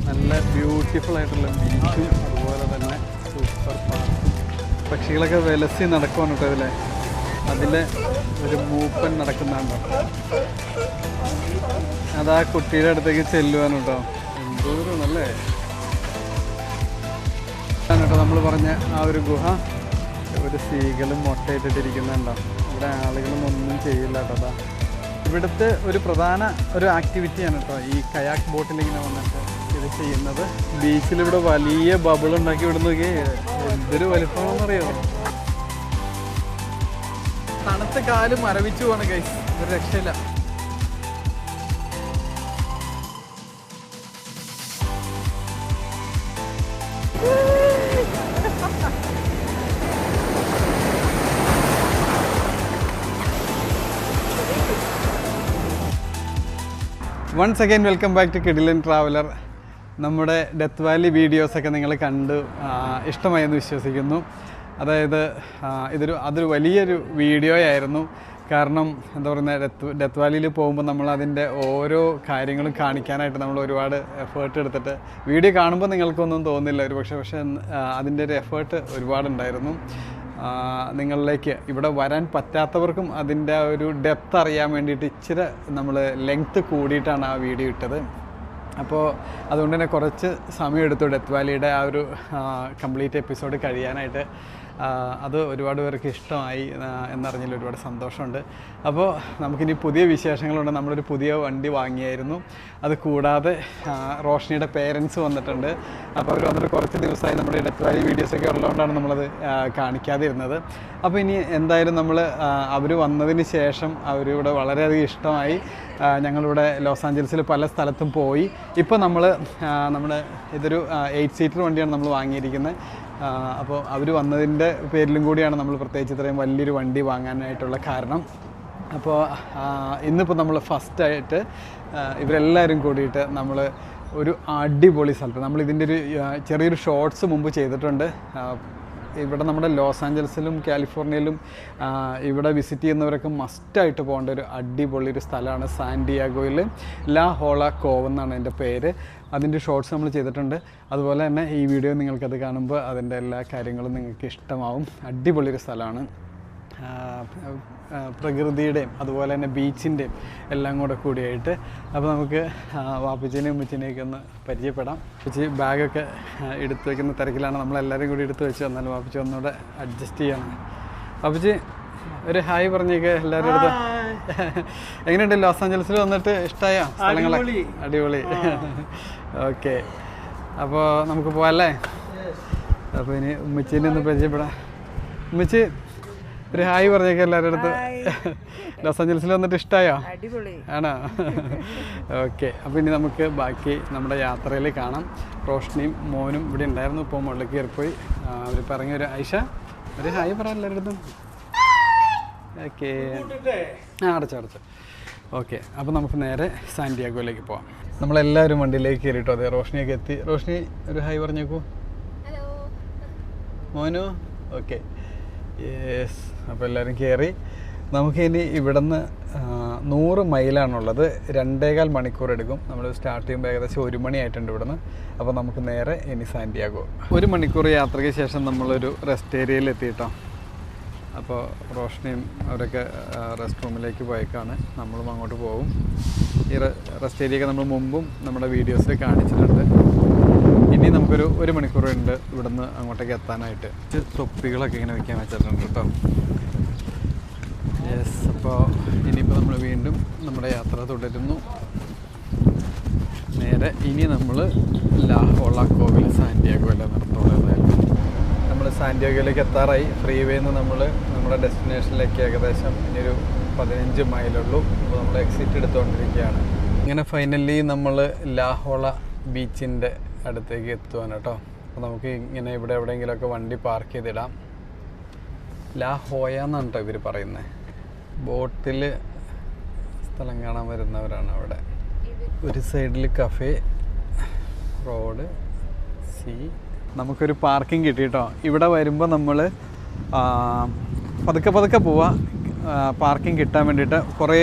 നല്ല ബ്യൂട്ടിഫുൾ ആയിട്ടുള്ള ബീച്ചും അതുപോലെ തന്നെ സൂപ്പർ പാർക്കും. പക്ഷികളൊക്കെ വിലസി നടക്കുവാണ് കേട്ടോ ഇതിലെ. അതിലെ ഒരു മൂപ്പൻ നടക്കുന്നുണ്ടോ, അതാ കുട്ടിയുടെ അടുത്തേക്ക് ചെല്ലുവാണ് കേട്ടോ. എന്തോരം നല്ലേ കേട്ടോ നമ്മൾ പറഞ്ഞ ആ ഒരു ഗുഹ. ഒരു സീകളും മുട്ടയിട്ടിട്ടിരിക്കുന്നുണ്ടോ. ഇവിടെ ആളുകളും ഒന്നും ചെയ്യില്ല കേട്ടോ. അതാ ഇവിടുത്തെ ഒരു പ്രധാന ഒരു ആക്ടിവിറ്റിയാണ് കേട്ടോ ഈ കയാക്ക് ബോട്ടിലിങ്ങനെ വന്നിട്ട് ഇത് ചെയ്യുന്നത്. ബീച്ചിലിവിടെ വലിയ ബബിൾ ഉണ്ടാക്കി ഇവിടെ നോക്കി എന്തൊരു വലിപ്പമാണെന്നറിയോ. തണുത്ത കാല് മരവിച്ചു പോവാണ് ഗൈസ്, ഒരു രക്ഷയില്ല. Once again welcome back to Kidilan traveller. നമ്മുടെ ഡെത്ത് വാലി വീഡിയോസൊക്കെ നിങ്ങൾ കണ്ട് ഇഷ്ടമായെന്ന് വിശ്വസിക്കുന്നു. അതായത് അതൊരു വലിയൊരു വീഡിയോ ആയിരുന്നു. കാരണം എന്താ പറയുക, ഡെത്ത് വാലിയിൽ പോകുമ്പോൾ നമ്മൾ അതിൻ്റെ ഓരോ കാര്യങ്ങളും കാണിക്കാനായിട്ട് നമ്മൾ ഒരുപാട് എഫേർട്ട് എടുത്തിട്ട് വീഡിയോ കാണുമ്പോൾ നിങ്ങൾക്കൊന്നും തോന്നില്ല ഒരു പക്ഷേ അതിൻ്റെ ഒരു എഫേർട്ട് ഒരുപാടുണ്ടായിരുന്നു. നിങ്ങളിലേക്ക് ഇവിടെ വരാൻ പറ്റാത്തവർക്കും അതിൻ്റെ ഒരു ഡെപ്ത് അറിയാൻ വേണ്ടിയിട്ട് ഇച്ചിരി നമ്മൾ ലെങ്ത്ത് കൂടിയിട്ടാണ് ആ വീഡിയോ ഇട്ടത്. അപ്പോൾ അതുകൊണ്ട് തന്നെ കുറച്ച് സമയമെടുത്തു ഡെത്ത് വാലിയുടെ ആ ഒരു കംപ്ലീറ്റ് എപ്പിസോഡ് കഴിയാനായിട്ട്. അത് ഒരുപാട് പേർക്ക് ഇഷ്ടമായി എന്നറിഞ്ഞതിൽ ഒരുപാട് സന്തോഷമുണ്ട്. അപ്പോൾ നമുക്കിനി പുതിയ വിശേഷങ്ങളുണ്ട്. നമ്മളൊരു പുതിയ വണ്ടി വാങ്ങിയായിരുന്നു. അത് കൂടാതെ റോഷ്നിയുടെ പേരൻസ് വന്നിട്ടുണ്ട്. അപ്പോൾ അവർ വന്നിട്ട് കുറച്ച് ദിവസമായി നമ്മുടെ ഡെത്ത് വാലി വീഡിയോസൊക്കെ ഉള്ളതുകൊണ്ടാണ് നമ്മളത് കാണിക്കാതിരുന്നത്. അപ്പോൾ ഇനി എന്തായാലും അവർ വന്നതിന് ശേഷം അവരിവിടെ വളരെയധികം ഇഷ്ടമായി. ഞങ്ങളിവിടെ ലോസ് ആഞ്ചൽസിൽ പല സ്ഥലത്തും പോയി. ഇപ്പോൾ നമ്മുടെ ഇതൊരു 8 സീറ്റർ വണ്ടിയാണ് നമ്മൾ വാങ്ങിയിരിക്കുന്നത്. അപ്പോൾ അവർ വന്നതിൻ്റെ പേരിലും കൂടിയാണ് നമ്മൾ പ്രത്യേകിച്ച് ഇത്രയും വലിയൊരു വണ്ടി വാങ്ങാനായിട്ടുള്ള കാരണം. അപ്പോൾ ഇന്നിപ്പോൾ നമ്മൾ ഫസ്റ്റായിട്ട് ഇവരെല്ലാവരും കൂടിയിട്ട് നമ്മൾ ഒരു അടിപൊളി സ്ഥലത്ത് നമ്മളിതിൻ്റെ ഒരു ചെറിയൊരു ഷോർട്സ് മുമ്പ് ചെയ്തിട്ടുണ്ട്. ഇവിടെ നമ്മുടെ ലോസ് ആഞ്ചൽസിലും കാലിഫോർണിയയിലും ഇവിടെ വിസിറ്റ് ചെയ്യുന്നവരൊക്കെ മസ്റ്റായിട്ട് പോകേണ്ട ഒരു അടിപൊളി ഒരു സ്ഥലമാണ് സാൻഡിയാഗോയിൽ ലാ ഹോള കോവ് എന്നാണ് എൻ്റെ പേര്. അതിൻ്റെ ഷോർട്സ് നമ്മൾ ചെയ്തിട്ടുണ്ട്. അതുപോലെ തന്നെ ഈ വീഡിയോ നിങ്ങൾക്കത് കാണുമ്പോൾ അതിൻ്റെ എല്ലാ കാര്യങ്ങളും നിങ്ങൾക്ക് ഇഷ്ടമാവും. അടിപൊളി ഒരു സ്ഥലമാണ്. പ്രകൃതിയുടെയും അതുപോലെ തന്നെ ബീച്ചിൻ്റെയും എല്ലാം കൂടെ കൂടിയായിട്ട്. അപ്പോൾ നമുക്ക് വാപ്പച്ചിനെയും ഉമ്മച്ചിനെയൊക്കെ ഒന്ന് പരിചയപ്പെടാം. വാപ്പച്ചി ബാഗൊക്കെ എടുത്തു വയ്ക്കുന്ന തിരക്കിലാണ്. നമ്മളെല്ലാവരും കൂടി എടുത്തു വെച്ച് വന്നാലും വാപ്പച്ചി ഒന്നുകൂടെ അഡ്ജസ്റ്റ് ചെയ്യണം. വാപ്പച്ചി ഒരു ഹായ് പറഞ്ഞേക്ക് എല്ലാവരും എടുത്ത്. എങ്ങനെയുണ്ട് ലോസ് ആഞ്ചൽസിൽ വന്നിട്ട്? ഇഷ്ടമായോ സ്ഥലങ്ങളെ? അടിപൊളി. ഓക്കെ, അപ്പോൾ നമുക്ക് പോകാമല്ലേ? അപ്പോൾ ഇനി ഉമ്മച്ചീനെ ഒന്ന് പരിചയപ്പെടാം. ഉമ്മച്ചി ഒരു ഹായ് പറഞ്ഞേക്ക് എല്ലാവരുടെ അടുത്ത്. ലോസ് ആഞ്ചൽസിൽ വന്നിട്ട് ഇഷ്ടമായോ? ആണോ? ഓക്കെ, അപ്പോൾ ഇനി നമുക്ക് ബാക്കി നമ്മുടെ യാത്രയിൽ കാണാം. റോഷ്നിയും മോനും ഇവിടെ ഉണ്ടായിരുന്നു. ഇപ്പോൾ മുകളിൽ കയറിപ്പോയി. അവരിപ്പോൾ ഇറങ്ങി. ഒരു ഐഷ ഒരു ഹായ് പറയാം എല്ലാവരുടെ അടുത്തും. ഓക്കെ, അടച്ചോ. ഓക്കെ, അപ്പോൾ നമുക്ക് നേരെ സാൻഡിയാഗോയിലേക്ക് പോവാം. നമ്മളെല്ലാവരും വണ്ടിയിലേക്ക് കയറിയിട്ടോ. അതെ, റോഷ്നിയൊക്കെ എത്തി. റോഷ്നി ഒരു ഹായ് പറഞ്ഞേക്കൂ. മോനു ഓക്കെ, യെസ്. അപ്പോൾ എല്ലാവരും കയറി. നമുക്കിനി ഇവിടുന്ന് 100 മൈലാണുള്ളത്. 2.25 മണിക്കൂർ എടുക്കും. നമ്മൾ സ്റ്റാർട്ട് ചെയ്യുമ്പോൾ ഏകദേശം 1 മണിയായിട്ടുണ്ട് ഇവിടുന്ന്. അപ്പോൾ നമുക്ക് നേരെ ഇനി സാൻഡിയാഗോ. 1 മണിക്കൂർ യാത്രയ്ക്ക് ശേഷം നമ്മളൊരു റെസ്റ്റ് ഏരിയയിൽ എത്തിയിട്ടോ. അപ്പോൾ റോഷ്നിയും അവരൊക്കെ റെസ്റ്റ് റൂമിലേക്ക് പോയേക്കാണ്. നമ്മളും അങ്ങോട്ട് പോകും. ഈ റെസ്റ്റ് ഏരിയയൊക്കെ നമ്മൾ മുമ്പും നമ്മുടെ വീഡിയോസിൽ കാണിച്ചിട്ടുണ്ട്. ഇനി നമുക്കൊരു 1 മണിക്കൂറുണ്ട് ഇവിടുന്ന് അങ്ങോട്ടേക്ക് എത്താനായിട്ട്. തൊപ്പികളൊക്കെ ഇങ്ങനെ വയ്ക്കാൻ വെച്ചിട്ടുണ്ട് കേട്ടോ. യെസ്, അപ്പോൾ ഇനിയിപ്പോൾ നമ്മൾ വീണ്ടും നമ്മുടെ യാത്ര തുടരുന്നു. നേരെ ഇനി നമ്മൾ ലാ ഹോള കോവിൽ സാൻഡിയാഗോയിലെ നിർത്തുള്ളത്. നമ്മൾ സാൻഡിയാഗോയിലേക്ക് എത്താറായി. ഫ്രീ വേന്ന് നമ്മുടെ ഡെസ്റ്റിനേഷനിലേക്ക് ഏകദേശം ഇനിയൊരു 15 മൈലുള്ളൂ. അപ്പോൾ നമ്മൾ എക്സിറ്റ് എടുത്തുകൊണ്ടിരിക്കുകയാണ്. ഇങ്ങനെ ഫൈനലി നമ്മൾ ലാ ഹോള ബീച്ചിൻ്റെ അടുത്തേക്ക് എത്തുവാണ് കേട്ടോ. അപ്പോൾ നമുക്ക് ഇങ്ങനെ ഇവിടെ എവിടെയെങ്കിലുമൊക്കെ വണ്ടി പാർക്ക് ചെയ്തിടാം. ലാ ഹോയ എന്നാണ് കേട്ടോ ഇവർ പറയുന്നത്. ബോട്ടിൽ സ്ഥലം കാണാൻ വരുന്നവരാണ് അവിടെ. ഒരു സൈഡിൽ കഫേ, റോഡ്, സീ. നമുക്കൊരു പാർക്കിംഗ് കിട്ടി കേട്ടോ. ഇവിടെ വരുമ്പോൾ നമ്മൾ പതുക്കെ പോവാം. പാർക്കിംഗ് കിട്ടാൻ വേണ്ടിയിട്ട് കുറേ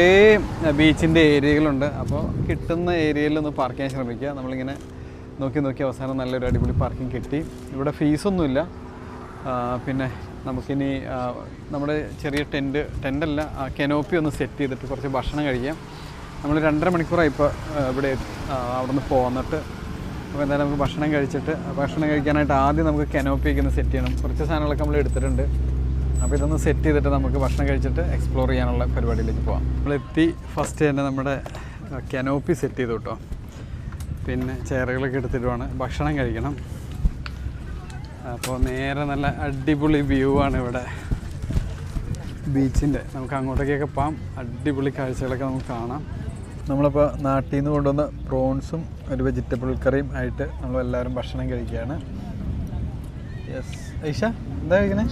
ബീച്ചിൻ്റെ ഏരിയകളുണ്ട്. അപ്പോൾ കിട്ടുന്ന ഏരിയയിൽ ഒന്ന് പാർക്ക് ചെയ്യാൻ ശ്രമിക്കുക. നമ്മളിങ്ങനെ നോക്കി നോക്കി അവസാനം നല്ലൊരു അടിപൊളി പാർക്കിംഗ് കിട്ടി. ഇവിടെ ഫീസൊന്നുമില്ല. പിന്നെ നമുക്കിനി നമ്മുടെ ചെറിയ ടെൻ്റല്ല കെനോപ്പി ഒന്ന് സെറ്റ് ചെയ്തിട്ട് കുറച്ച് ഭക്ഷണം കഴിക്കാം. നമ്മൾ 2.5 മണിക്കൂറായി ഇപ്പോൾ ഇവിടെ അവിടെ നിന്ന് പോന്നിട്ട്. അപ്പോൾ എന്തായാലും നമുക്ക് ഭക്ഷണം കഴിക്കാനായിട്ട് ആദ്യം നമുക്ക് കെനോപ്പിയൊക്കെ ഒന്ന് സെറ്റ് ചെയ്യണം. കുറച്ച് സാധനങ്ങളൊക്കെ നമ്മൾ എടുത്തിട്ടുണ്ട്. അപ്പോൾ ഇതൊന്ന് സെറ്റ് ചെയ്തിട്ട് നമുക്ക് ഭക്ഷണം കഴിച്ചിട്ട് എക്സ്പ്ലോർ ചെയ്യാനുള്ള പരിപാടിയിലേക്ക് പോകാം. നമ്മളെത്തി ഫസ്റ്റ് തന്നെ നമ്മുടെ കെനോപ്പി സെറ്റ് ചെയ്തു കേട്ടോ. പിന്നെ ചെയറുകളൊക്കെ എടുത്തിട്ട് വേണം ഭക്ഷണം കഴിക്കണം. അപ്പോൾ നേരെ നല്ല അടിപൊളി വ്യൂ ആണ് ഇവിടെ ബീച്ചിൻ്റെ. നമുക്ക് അങ്ങോട്ടേക്കൊക്കെ പോകാം. അടിപൊളി കാഴ്ചകളൊക്കെ നമുക്ക് കാണാം. നമ്മളിപ്പോൾ നാട്ടിൽ നിന്ന് കൊണ്ടുവന്ന പ്രോൺസും ഒരു വെജിറ്റബിൾ കറിയും ആയിട്ട് നമ്മളെല്ലാവരും ഭക്ഷണം കഴിക്കുകയാണ്. യെസ് ഐഷ, എന്താ കഴിക്കണേ?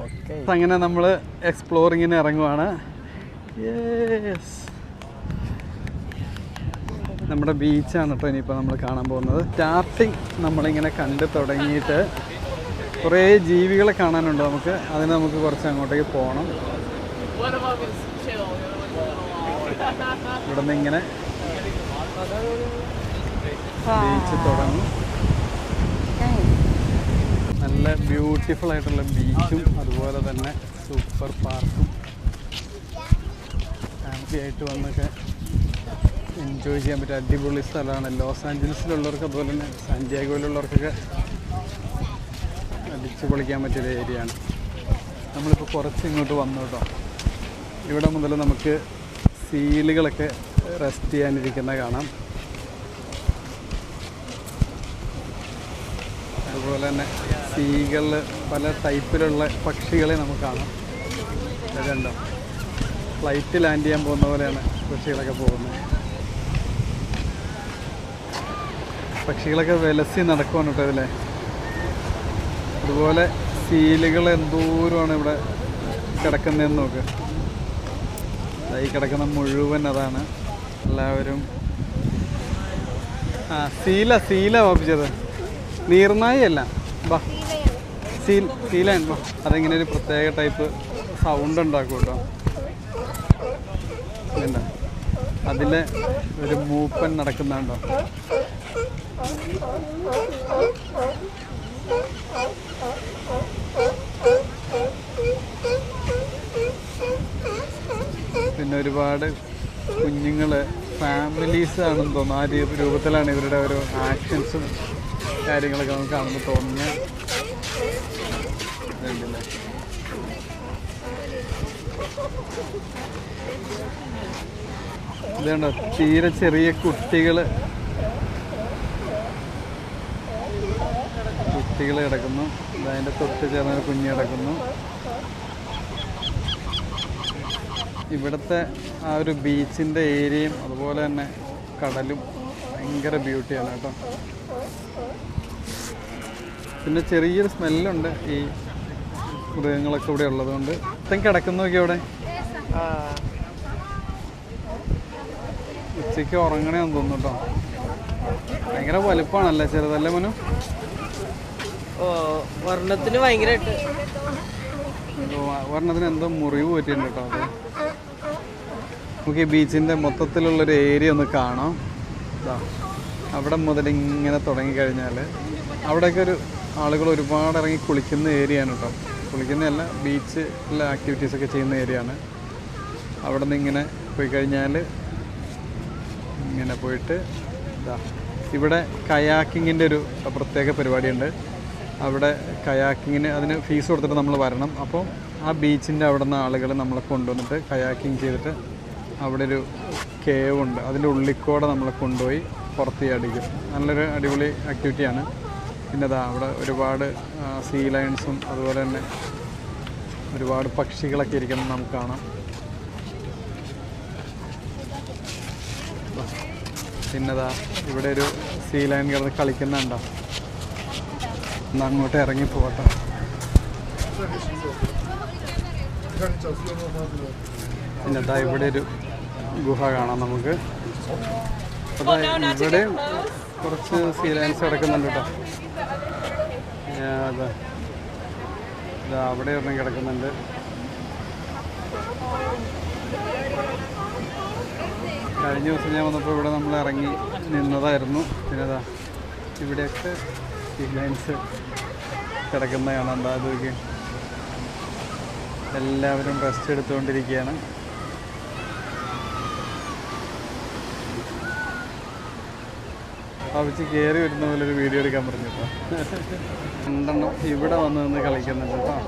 ഓക്കെ, അങ്ങനെ നമ്മൾ എക്സ്പ്ലോറിങ്ങിന് ഇറങ്ങുവാണ്. യെസ്, നമ്മുടെ ബീച്ചാണ് കേട്ടോ ഇനിയിപ്പോൾ നമ്മൾ കാണാൻ പോകുന്നത്. സ്റ്റാർട്ടിങ് നമ്മളിങ്ങനെ കണ്ട് തുടങ്ങിയിട്ട് കുറേ ജീവികളെ കാണാനുണ്ട് നമുക്ക്. അതിന് നമുക്ക് കുറച്ച് അങ്ങോട്ടേക്ക് പോകണം. ഇവിടെ നിന്ന് ഇങ്ങനെ ബീച്ച് തുടങ്ങും. നല്ല ബ്യൂട്ടിഫുൾ ആയിട്ടുള്ള ബീച്ചും അതുപോലെ തന്നെ സൂപ്പർ പാർക്കും ഫാമിലി ആയിട്ട് വന്നൊക്കെ എൻജോയ് ചെയ്യാൻ പറ്റിയ അടിപൊളി സ്ഥലമാണ്. ലോസ് ആഞ്ചലസിലുള്ളവർക്ക് അതുപോലെ തന്നെ സാന്റിയാഗോയിലുള്ളവർക്കൊക്കെ അടിച്ചു പൊളിക്കാൻ പറ്റിയൊരു ഏരിയയാണ്. നമ്മളിപ്പോൾ കുറച്ച് ഇങ്ങോട്ട് വന്നു കേട്ടോ. ഇവിടെ മുതൽ നമുക്ക് സീലുകളൊക്കെ റെസ്റ്റ് ചെയ്യാനിരിക്കുന്ന കാണാം. അതുപോലെ തന്നെ സീകളിൽ പല ടൈപ്പിലുള്ള പക്ഷികളെ നമുക്ക് കാണാം. കണ്ടോ, ഫ്ലൈറ്റ് ലാൻഡ് ചെയ്യാൻ പോകുന്ന പോലെയാണ് പക്ഷികളൊക്കെ പോകുന്നത്. പക്ഷികളൊക്കെ വിലസി നടക്കുവാണ് കേട്ടോ ഇതിലെ. അതുപോലെ സീലുകൾ എന്തോരമാണ് ഇവിടെ കിടക്കുന്നതെന്ന് നോക്ക്. ഈ കിടക്കുന്ന മുഴുവൻ അതാണ്. എല്ലാവരും സീല വാപ്പിച്ചത്, നീർനായി അല്ല, ബാ സീലാണ്. ബാ, അതിങ്ങനെ ഒരു പ്രത്യേക ടൈപ്പ് സൗണ്ട് ഉണ്ടാക്കും കേട്ടോ. എന്താ അതിലെ ഒരു മൂപ്പൻ നടക്കുന്നുണ്ടോ? പിന്നെ ഒരുപാട് കുഞ്ഞുങ്ങൾ, ഫാമിലീസ് ആണെന്ന് തോന്നുന്നു. ആ രൂപത്തിലാണ് ഇവരുടെ ഒരു ആക്ഷൻസും കാര്യങ്ങളൊക്കെ നമുക്ക് കാണുമ്പോൾ തോന്നുന്നത്. ഇതുണ്ടോ, തീരെ ചെറിയ കുട്ടികൾ കിടക്കുന്നു. അതിൻ്റെ തൊട്ട് ചേർന്ന കുഞ്ഞ് കിടക്കുന്നു. ഇവിടുത്തെ ആ ഒരു ബീച്ചിൻ്റെ ഏരിയയും അതുപോലെ തന്നെ കടലും ഭയങ്കര ബ്യൂട്ടിയാണ് കേട്ടോ. പിന്നെ ചെറിയൊരു സ്മെല്ലുണ്ട് ഈ മൃഗങ്ങളൊക്കെ ഇവിടെ ഉള്ളതുകൊണ്ട്. ഇപ്പം കിടക്കുന്നു നോക്കി അവിടെ. ഉച്ചയ്ക്ക് ഉറങ്ങണേന്ന് തോന്നുന്നു കേട്ടോ. ഭയങ്കര വലുപ്പമാണല്ലേ, ചെറുതല്ലേ മനു? വർണ്ണത്തിന് ഭയങ്കരമായിട്ട് വർണ്ണത്തിന് എന്തോ മുറിവ് പറ്റിയിട്ടുണ്ട് കേട്ടോ. അത് നമുക്ക് ഈ ബീച്ചിൻ്റെ മൊത്തത്തിലുള്ളൊരു ഏരിയ ഒന്ന് കാണാം. അവിടെ മുതൽ ഇങ്ങനെ തുടങ്ങിക്കഴിഞ്ഞാൽ അവിടെയൊക്കെ ഒരു ആളുകൾ ഒരുപാട് ഇറങ്ങി കുളിക്കുന്ന ഏരിയയാണ് കേട്ടോ. കുളിക്കുന്നതല്ല, ബീച്ചിലെ ആക്ടിവിറ്റീസൊക്കെ ചെയ്യുന്ന ഏരിയയാണ്. അവിടെ നിന്ന് ഇങ്ങനെ പോയി കഴിഞ്ഞാൽ ഇങ്ങനെ പോയിട്ട് ഇവിടെ കയാക്കിങ്ങിൻ്റെ ഒരു പ്രത്യേക പരിപാടിയുണ്ട്. അവിടെ കയാക്കിങ്ങിന് അതിന് ഫീസ് കൊടുത്തിട്ട് നമ്മൾ വരണം. അപ്പോൾ ആ ബീച്ചിൻ്റെ അവിടെ നിന്ന് ആളുകൾ നമ്മളെ കൊണ്ടുവന്നിട്ട് കയാക്കിങ് ചെയ്തിട്ട് അവിടെ ഒരു കേവ് ഉണ്ട്, അതിൻ്റെ ഉള്ളിക്കൂടെ നമ്മളെ കൊണ്ടുപോയി പുറത്ത് അടിക്കും. നല്ലൊരു അടിപൊളി ആക്ടിവിറ്റിയാണ്. പിന്നെ അവിടെ ഒരുപാട് സീ ലയൺസും അതുപോലെ തന്നെ ഒരുപാട് പക്ഷികളൊക്കെ ഇരിക്കുന്നത് നമുക്ക് കാണാം. പിന്നെതാ ഇവിടെ ഒരു സീ ലയൺ കിടന്ന് കളിക്കുന്നുണ്ടോ. ഒന്ന് അങ്ങോട്ട് ഇറങ്ങി പോകട്ടെ. പിന്നെതാ ഇവിടെ ഒരു ഗുഹ കാണാം നമുക്ക്. ഇവിടെ കുറച്ച് സീ ലയൺസ് കിടക്കുന്നുണ്ട് കേട്ടോ. അതെ, ഇതാ അവിടെ ഒരെണ്ണം കിടക്കുന്നുണ്ട്. കഴിഞ്ഞ ദിവസം ഞാൻ വന്നപ്പോൾ ഇവിടെ നമ്മൾ ഇറങ്ങി നിന്നതായിരുന്നു. പിന്നെ അതാ ഇവിടെയൊക്കെ സീ ലൈൻസ് കിടക്കുന്ന കാണാം. അതൊക്കെ എല്ലാവരും റെസ്റ്റ് എടുത്തുകൊണ്ടിരിക്കുകയാണ്. അവച്ച് കയറി വരുന്ന പോലെ ഒരു വീഡിയോ എടുക്കാൻ പറഞ്ഞു കേട്ടോ. 2 ഇവിടെ വന്ന് നിന്ന് കളിക്കുന്നുണ്ട് കേട്ടോ.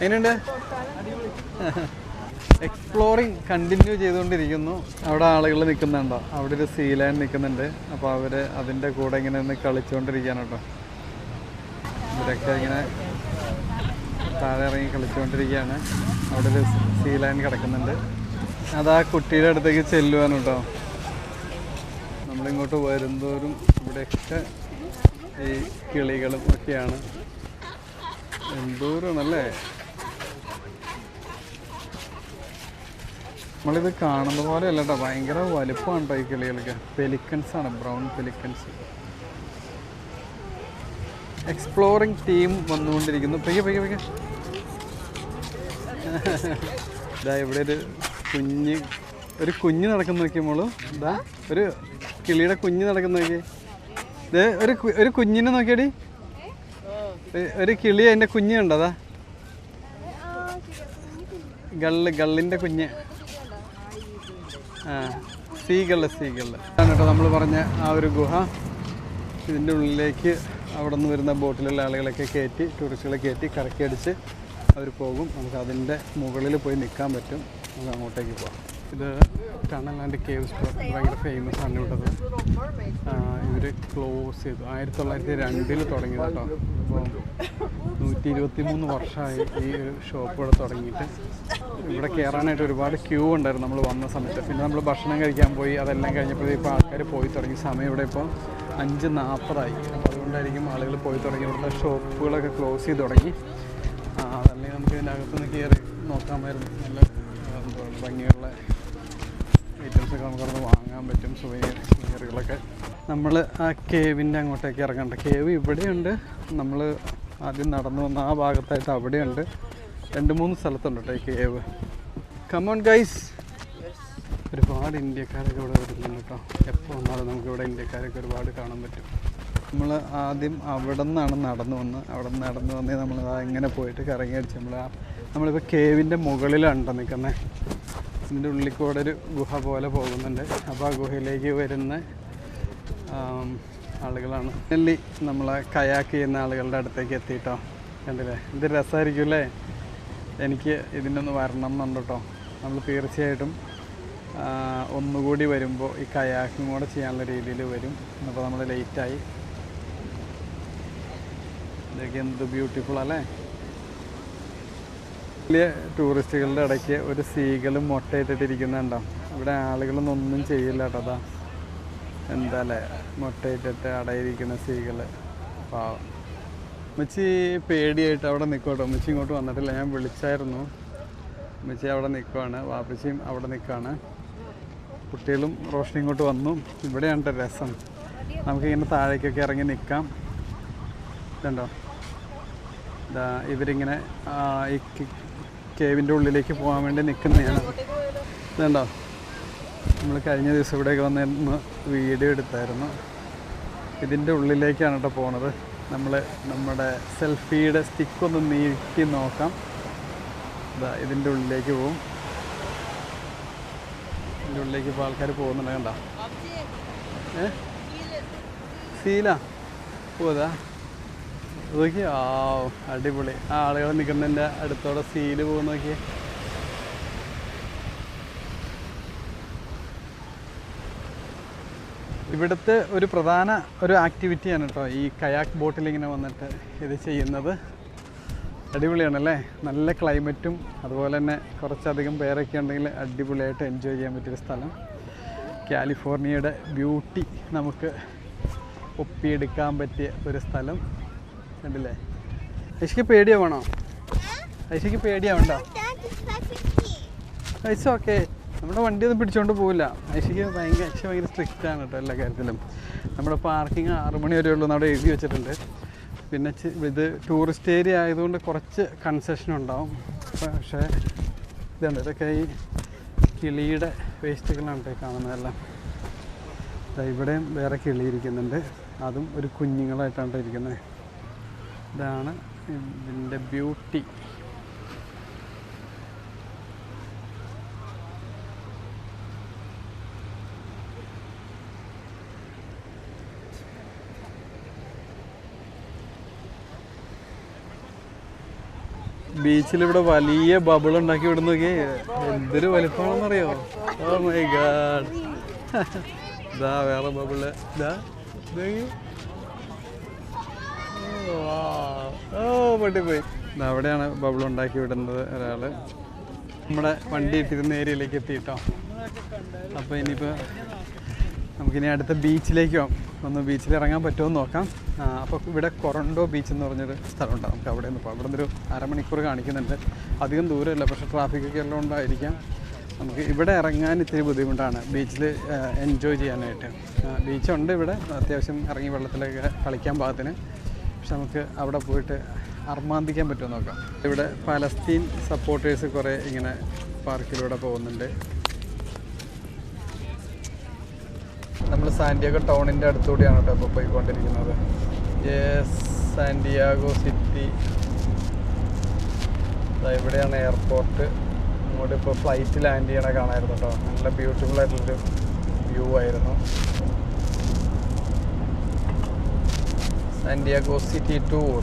എങ്ങനെയുണ്ട്? എക്സ്പ്ലോറിങ് കണ്ടിന്യൂ ചെയ്തുകൊണ്ടിരിക്കുന്നു. അവിടെ ആളുകൾ നിൽക്കുന്നുണ്ടോ? അവിടെ ഒരു സീ ലയൺ നിൽക്കുന്നുണ്ട്. അപ്പോൾ അവർ അതിൻ്റെ കൂടെ ഇങ്ങനെ നിന്ന് കളിച്ചുകൊണ്ടിരിക്കുകയാണ് കേട്ടോ. ഇവരൊക്കെ ഇങ്ങനെ താഴെ ഇറങ്ങി കളിച്ചുകൊണ്ടിരിക്കുകയാണ്. അവിടെ ഒരു സീ ലയൺ കിടക്കുന്നുണ്ട്. അത് ആ കുട്ടിയുടെ അടുത്തേക്ക് ചെല്ലുവാണ് കേട്ടോ. നമ്മളിങ്ങോട്ട് വരുന്തോറും ഇവിടെയൊക്കെ ഈ കിളികളും ഒക്കെയാണ്. എന്തോരമാണല്ലേ. നമ്മളിത് കാണുന്ന പോലെ അല്ല കേട്ടോ, ഭയങ്കര വലുപ്പമാണ് കേട്ടോ ഈ കിളികൾക്ക്. പെലിക്കൻസ് ആണ്, ബ്രൗൺ പെലിക്കൻസ്. എക്സ്പ്ലോറിങ് ടീം വന്നുകൊണ്ടിരിക്കുന്നു. പയ്യെ ഇതാ ഇവിടെ ഒരു കുഞ്ഞ് നടക്കുന്ന നോക്കിയ മോള്. ഇതാ ഒരു കിളിയുടെ കുഞ്ഞ് നടക്കുന്ന നോക്കി. ഇത് ഒരു കുഞ്ഞിനെ നോക്കിയടി. ഒരു കിളി അതിൻ്റെ കുഞ്ഞ് കണ്ടതാ. ഗള്ളിൻ്റെ കുഞ്ഞ്. സീഗള് ആണ് കേട്ടോ നമ്മൾ പറഞ്ഞ ആ ഒരു ഗുഹ. ഇതിൻ്റെ ഉള്ളിലേക്ക് അവിടെ നിന്ന് വരുന്ന ബോട്ടിലുള്ള ആളുകളൊക്കെ കയറ്റി, ടൂറിസ്റ്റുകളെ കയറ്റി കറക്കി അടിച്ച് അവർ പോകും. നമുക്ക് അതിൻ്റെ മുകളിൽ പോയി നിൽക്കാൻ പറ്റും. നമുക്ക് അങ്ങോട്ടേക്ക് പോകാം. ഇത് ടണൽ ആൻഡ് കേവ് സ്പോട്ട് ഭയങ്കര ഫേമസ് ആണ് ഇവിടത്. ഇവർ ക്ലോസ് ചെയ്തു 1902 തുടങ്ങിയത് കേട്ടോ. അപ്പോൾ 123 വർഷമായി ഈ ഒരു ഷോപ്പ് ഇവിടെ തുടങ്ങിയിട്ട്. ഇവിടെ കയറാനായിട്ട് ഒരുപാട് ക്യൂ ഉണ്ടായിരുന്നു നമ്മൾ വന്ന സമയത്ത്. പിന്നെ നമ്മൾ ഭക്ഷണം കഴിക്കാൻ പോയി. അതെല്ലാം കഴിഞ്ഞപ്പോഴേ ഇപ്പോൾ ആൾക്കാർ പോയി തുടങ്ങി. സമയം ഇവിടെ ഇപ്പോൾ 5:40 അപ്പോൾ അതുകൊണ്ടായിരിക്കും ആളുകൾ പോയി തുടങ്ങി. ഇവിടുത്തെ ഷോപ്പുകളൊക്കെ ക്ലോസ് ചെയ്ത് തുടങ്ങി. അതല്ലെങ്കിൽ നമുക്ക് ഇതിൻ്റെ അകത്തുനിന്ന് കയറി നോക്കാമായിരുന്നു. നല്ല ഭംഗിയുള്ള ഐറ്റംസൊക്കെ നമുക്കവിടെ വാങ്ങാൻ പറ്റും. സുവനീറുകളൊക്കെ. നമ്മൾ ആ കേവിൻ്റെ അങ്ങോട്ടേക്ക് ഇറങ്ങണ്ട. കേവ് ഇവിടെയുണ്ട്. നമ്മൾ ആദ്യം നടന്നു വന്ന ആ ഭാഗത്തായിട്ട് അവിടെയുണ്ട്. 2-3 സ്ഥലത്തുണ്ട് കേട്ടോ ഈ കേവ്. Come on guys. ഒരുപാട് ഇന്ത്യക്കാരൊക്കെ ഇവിടെ വരുന്നുണ്ട് കേട്ടോ. എപ്പോൾ വന്നാലും നമുക്കിവിടെ ഇന്ത്യക്കാരൊക്കെ ഒരുപാട് കാണാൻ പറ്റും. നമ്മൾ ആദ്യം അവിടെ നിന്നാണ് നടന്നു വന്ന് നമ്മൾ ഇങ്ങനെ പോയിട്ട് കറങ്ങി അടിച്ച് നമ്മളിപ്പോൾ കേവിൻ്റെ മുകളിലാണ് നിൽക്കുന്നത്. ഇതിൻ്റെ ഉള്ളിൽ കൂടെ ഒരു ഗുഹ പോലെ പോകുന്നുണ്ട്. അപ്പോൾ ആ ഗുഹയിലേക്ക് വരുന്ന ആളുകളാണ്. ഡൽഹി നമ്മളെ കയാക്ക് ചെയ്യുന്ന ആളുകളുടെ അടുത്തേക്ക് എത്തിയിട്ടോ. കണ്ടില്ലേ? ഇത് രസമായിരിക്കും അല്ലേ? എനിക്ക് ഇതിനൊന്ന് വരണം എന്നുണ്ട് കേട്ടോ. നമ്മൾ തീർച്ചയായിട്ടും ഒന്നുകൂടി വരുമ്പോൾ ഈ കയാക്കും കൂടെ ചെയ്യാനുള്ള രീതിയിൽ വരും. അപ്പോൾ നമ്മൾ ലേറ്റായി. ഇതൊക്കെ എന്ത് ബ്യൂട്ടിഫുൾ അല്ലേ? വലിയ ടൂറിസ്റ്റുകളുടെ ഇടയ്ക്ക് ഒരു സീകളും മുട്ടയിട്ടിട്ടിരിക്കുന്നുണ്ടോ. ഇവിടെ ആളുകളൊന്നും ഒന്നും ചെയ്യില്ല കേട്ടോ. അതാ എന്താ അല്ലേ, മുട്ടയിട്ടിട്ട് അടയിരിക്കുന്ന സീകൾ. പാവം. ഉമ്മച്ചി പേടിയായിട്ട് അവിടെ നിൽക്കട്ടോ. ഉമ്മച്ചി ഇങ്ങോട്ട് വന്നിട്ടില്ല. ഞാൻ വിളിച്ചായിരുന്നു. ഉമ്മച്ചി അവിടെ നിൽക്കുവാണ്. വാപ്പച്ചിയും അവിടെ നിൽക്കുകയാണ്. കുട്ടികളും റോഷനും ഇങ്ങോട്ട് വന്നു. ഇവിടെയാണ് കേട്ടോ രസം. നമുക്കിങ്ങനെ താഴേക്കൊക്കെ ഇറങ്ങി നിൽക്കാം. ഇതുണ്ടോ, ഇതാ ഇവരിങ്ങനെ ഈ കേവിൻ്റെ ഉള്ളിലേക്ക് പോകാൻ വേണ്ടി നിൽക്കുന്നതാണ്. ഇതുണ്ടോ, നമ്മൾ കഴിഞ്ഞ ദിവസം ഇവിടെയൊക്കെ വന്നിരുന്ന് വീഡിയോ എടുത്തായിരുന്നു. ഇതിൻ്റെ ഉള്ളിലേക്കാണ് കേട്ടോ പോണത്. നമ്മൾ നമ്മുടെ സെൽഫിയുടെ സ്റ്റിക്കൊന്ന് നീക്കി നോക്കാം. ഇതാ ഇതിൻ്റെ ഉള്ളിലേക്ക് പോവും. ഇതിൻ്റെ ഉള്ളിലേക്ക് ഇപ്പോൾ ആൾക്കാർ പോകുന്നുണ്ട്. കണ്ടോ? സീലാ പോതാ നോക്കി. ആ അടിപൊളി. ആ ആളുകൾ നിൽക്കുന്നതിൻ്റെ അടുത്തോടെ സീല് പോകുന്ന നോക്കിയേ. ഇവിടുത്തെ ഒരു പ്രധാന ഒരു ആക്ടിവിറ്റിയാണ് കേട്ടോ ഈ കയാക്ക് ബോട്ടിൽ ഇങ്ങനെ വന്നിട്ട് ഇത് ചെയ്യുന്നത്. അടിപൊളിയാണല്ലേ? നല്ല ക്ലൈമറ്റും അതുപോലെ തന്നെ കുറച്ചധികം പേരൊക്കെ ഉണ്ടെങ്കിൽ അടിപൊളിയായിട്ട് എൻജോയ് ചെയ്യാൻ പറ്റിയൊരു സ്ഥലം. കാലിഫോർണിയയുടെ ബ്യൂട്ടി നമുക്ക് ഒപ്പിയെടുക്കാൻ പറ്റിയ ഒരു സ്ഥലം. കണ്ടില്ലേ? ഐഷയ്ക്ക് പേടിയാവണോ? ഐഷയ്ക്ക് പേടിയാവണ്ടോ? ഐസ് ഓക്കെ. നമ്മുടെ വണ്ടിയൊന്നും പിടിച്ചുകൊണ്ട് പോവില്ല. ഐഷയ്ക്ക് ഭയങ്കര സ്ട്രിക്റ്റ് ആണ് കേട്ടോ എല്ലാ കാര്യത്തിലും. നമ്മുടെ പാർക്കിംഗ് 6 മണി വരെ ഉള്ളൂ അവിടെ എഴുതി വെച്ചിട്ടുണ്ട്. പിന്നെ ഇത് ടൂറിസ്റ്റ് ഏരിയ ആയതുകൊണ്ട് കുറച്ച് കൺസെഷൻ ഉണ്ടാവും. പക്ഷേ ഇതുണ്ട്, ഇതൊക്കെ ഈ കിളിയുടെ വേസ്റ്റുകളാണ് കാണുന്നതെല്ലാം. ഇവിടെയും വേറെ കിളി ഇരിക്കുന്നുണ്ട്, അതും ഒരു കുഞ്ഞുങ്ങളായിട്ടാണ് ഇരിക്കുന്നത്. ഇതാണ് ഇതിൻ്റെ ബ്യൂട്ടി. ബീച്ചിലിവിടെ വലിയ ബബിൾ ഉണ്ടാക്കി വിടുന്നൊക്കെ എന്തൊരു വലിപ്പമാണെന്നറിയോ? Oh my God. ഇതാ വേറെ ബബിള്. ഇതാ ഓ പൊട്ടിപ്പോയി. അവിടെയാണ് ബബിൾ ഉണ്ടാക്കി വിടുന്നത് ഒരാള്. നമ്മുടെ വണ്ടി ഇട്ടിരുന്ന ഏരിയയിലേക്ക് എത്തിയിട്ടോ. അപ്പോൾ ഇനിയിപ്പോൾ നമുക്കിനി അടുത്ത ബീച്ചിലേക്ക് പോകാം. ഒന്ന് ബീച്ചിൽ ഇറങ്ങാൻ പറ്റുമോ എന്ന് നോക്കാം. അപ്പോൾ ഇവിടെ കൊറണ്ടോ ബീച്ച് എന്ന് പറഞ്ഞൊരു സ്ഥലമുണ്ട്. നമുക്ക് അവിടെ നിന്ന് പോകാം. അവിടെ നിന്നൊരു അരമണിക്കൂർ കാണിക്കുന്നുണ്ട്. അധികം ദൂരമില്ല, പക്ഷേ ട്രാഫിക്കൊക്കെ എല്ലാം ഉണ്ടായിരിക്കാം. നമുക്ക് ഇവിടെ ഇറങ്ങാൻ ഇത്തിരി ബുദ്ധിമുട്ടാണ് ബീച്ചിൽ എൻജോയ് ചെയ്യാനായിട്ട്. ബീച്ചുണ്ട് ഇവിടെ, അത്യാവശ്യം ഇറങ്ങി വെള്ളത്തിലൊക്കെ കളിക്കാൻ പാകത്തിന്. പക്ഷെ നമുക്ക് അവിടെ പോയിട്ട് അർമാന്തിക്കാൻ പറ്റുമോ നോക്കാം. ഇവിടെ പലസ്തീൻ സപ്പോർട്ടേഴ്സ് കുറേ ഇങ്ങനെ പാർക്കിലൂടെ പോകുന്നുണ്ട്. നമ്മൾ സാന്റിയാഗോ ടൗണിൻ്റെ അടുത്തുകൂടിയാണ് കേട്ടോ ഇപ്പോൾ പോയിക്കൊണ്ടിരിക്കുന്നത്. Santiago city. ഇവിടെയാണ് എയർപോർട്ട്. അങ്ങോട്ട് ഇപ്പോൾ ഫ്ലൈറ്റ് ലാൻഡ് ചെയ്യണ കാണാമായിരുന്നു കേട്ടോ. നല്ല ബ്യൂട്ടിഫുൾ ആയിട്ടുള്ളൊരു വ്യൂ ആയിരുന്നു. Santiago city tour.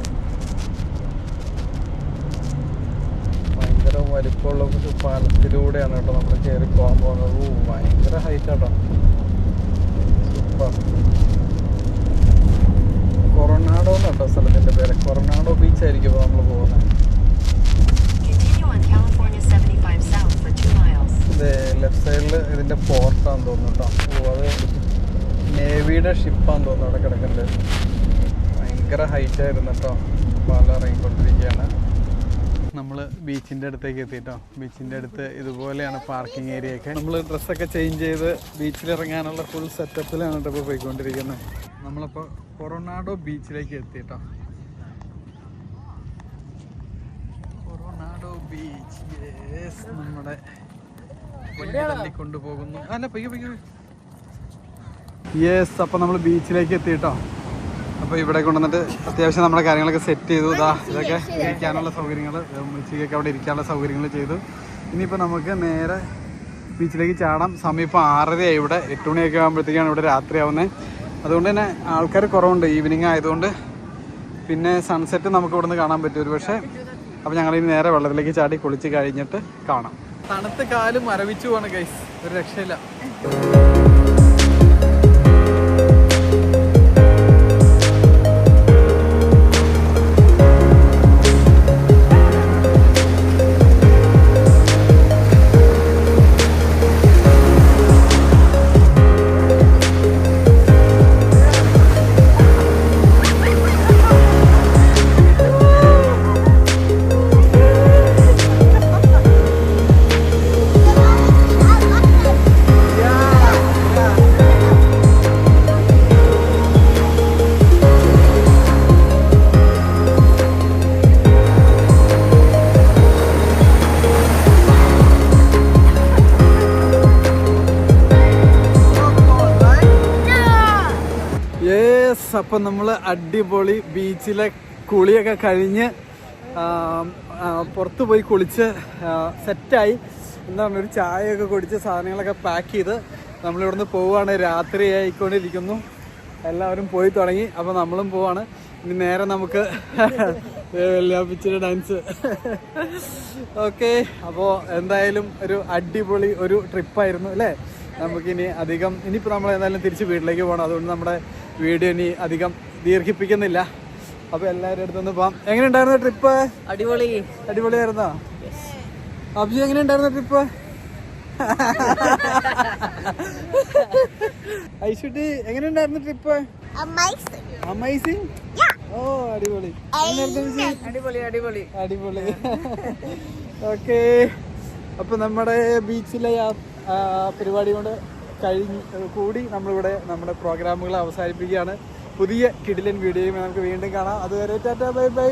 ഭയങ്കര വലിപ്പമുള്ള ഒരു പാലത്തിലൂടെയാണ് കേട്ടോ നമ്മൾ കയറി പോകാൻ പോകുന്നത്. ഭയങ്കര ഹൈറ്റ് ആട്ടോ. കൊറോണാഡോ എന്നാട്ടോ സ്ഥലത്തിൻ്റെ പേര്. കൊറോണാഡോ ബീച്ച് ആയിരിക്കും ഇപ്പോൾ നമ്മൾ പോകുന്നത്. ഇത് ലെഫ്റ്റ് സൈഡിൽ ഇതിൻ്റെ പോർട്ടാന്ന് തോന്നുന്നു കേട്ടോ. അത് നേവിയുടെ ഷിപ്പാന്ന് തോന്നുന്നു അവിടെ കിടക്കുന്നുണ്ട്. ഭയങ്കര ഹൈറ്റ് ആയിരുന്നു കേട്ടോ. പാലം ഇറങ്ങിക്കൊണ്ടിരിക്കുകയാണ്. നമ്മൾ ബീച്ചിൻ്റെ അടുത്തേക്ക് എത്തിയിട്ടോ. ബീച്ചിൻ്റെ അടുത്ത് ഇതുപോലെയാണ് പാർക്കിംഗ് ഏരിയയൊക്കെ. നമ്മൾ ഡ്രസ്സൊക്കെ ചേഞ്ച് ചെയ്ത് ബീച്ചിലിറങ്ങാനുള്ള ഫുൾ സെറ്റപ്പിലാണ് കേട്ടോ ഇപ്പോൾ പോയിക്കൊണ്ടിരിക്കുന്നത്. നമ്മളിപ്പോൾ കൊറോണാഡോ ബീച്ചിലേക്ക് എത്തിയിട്ടോ. കൊറോണാഡോ ബീച്ച്. നമ്മുടെ വണ്ടി തള്ളിക്കൊണ്ടുപോകുന്നു. അല്ല പയ്യെ. അപ്പോൾ നമ്മൾ ബീച്ചിലേക്ക് എത്തിയിട്ടോ. അപ്പോൾ ഇവിടെ കൊണ്ടുവന്നിട്ട് അത്യാവശ്യം നമ്മുടെ കാര്യങ്ങളൊക്കെ സെറ്റ് ചെയ്തു. ഇതൊക്കെ ഇരിക്കാനുള്ള സൗകര്യങ്ങൾ, ഉച്ചയ്ക്കൊക്കെ അവിടെ ഇരിക്കാനുള്ള സൗകര്യങ്ങൾ ചെയ്തു. ഇനിയിപ്പോൾ നമുക്ക് നേരെ ബീച്ചിലേക്ക് ചാടാം. സമയം ഇപ്പോൾ 6:30 ഇവിടെ 8 മണിയൊക്കെ ആകുമ്പോഴത്തേക്കാണ് ഇവിടെ രാത്രിയാവുന്നത്. അതുകൊണ്ട് തന്നെ ആൾക്കാർ കുറവുണ്ട്, ഈവനിങ് ആയതുകൊണ്ട്. പിന്നെ സൺസെറ്റ് നമുക്ക് ഇവിടെ നിന്ന് കാണാൻ പറ്റും ഒരു പക്ഷേ. അപ്പോൾ ഞങ്ങളിനി നേരെ വെള്ളത്തിലേക്ക് ചാടി കുളിച്ച് കഴിഞ്ഞിട്ട് കാണാം. തണുത്ത കാല് മരവിച്ചു പോവാണ് ഗൈസ്, ഒരു രക്ഷയില്ല. അപ്പം നമ്മൾ അടിപൊളി ബീച്ചിലെ കുളിയൊക്കെ കഴിഞ്ഞ് പുറത്ത് പോയി കുളിച്ച് സെറ്റായി. എന്താണ്, ഒരു ചായയൊക്കെ കുടിച്ച് സാധനങ്ങളൊക്കെ പാക്ക് ചെയ്ത് നമ്മളിവിടുന്ന് പോവുകയാണ്. രാത്രി ആയിക്കൊണ്ടിരിക്കുന്നു, എല്ലാവരും പോയി തുടങ്ങി. അപ്പോൾ നമ്മളും പോവാണ്. ഇനി നേരെ നമുക്ക് വെള്ളിയാപ്പിച്ചിരി ഡാൻസ്. ഓക്കെ, അപ്പോൾ എന്തായാലും ഒരു അടിപൊളി ഒരു ട്രിപ്പായിരുന്നു അല്ലേ. നമുക്കിനി അധികം ഇനിയിപ്പോൾ നമ്മൾ എന്തായാലും തിരിച്ച് വീട്ടിലേക്ക് പോകണം. അതുകൊണ്ട് നമ്മുടെ വീഡിയോ ഇനി അധികം ദീർഘിപ്പിക്കുന്നില്ല. അപ്പോൾ എല്ലാവരും അടുത്തൊന്ന് പോകാം. എങ്ങനെ ഉണ്ടായിരുന്നു ട്രിപ്പ്? അടിപൊളിയായിരുന്നോ? അബ്ജി എങ്ങനെ ഉണ്ടായിരുന്നു ട്രിപ്പ്? ഐശ്വട്ടി എങ്ങനെ ഉണ്ടായിരുന്നു ട്രിപ്പ്? അമേസിംഗ്. ഓ അടിപൊളി. ഓക്കെ, അപ്പോൾ നമ്മുടെ ബീച്ചിലെ പരിപാടി കൊണ്ട് കൂടി നമ്മളിവിടെ നമ്മുടെ പ്രോഗ്രാമുകൾ അവസാനിപ്പിക്കുകയാണ്. പുതിയ കിടിലൻ വീഡിയോയും നമുക്ക് വീണ്ടും കാണാം. അതുവരെ ടാറ്റാ ബൈ ബൈ.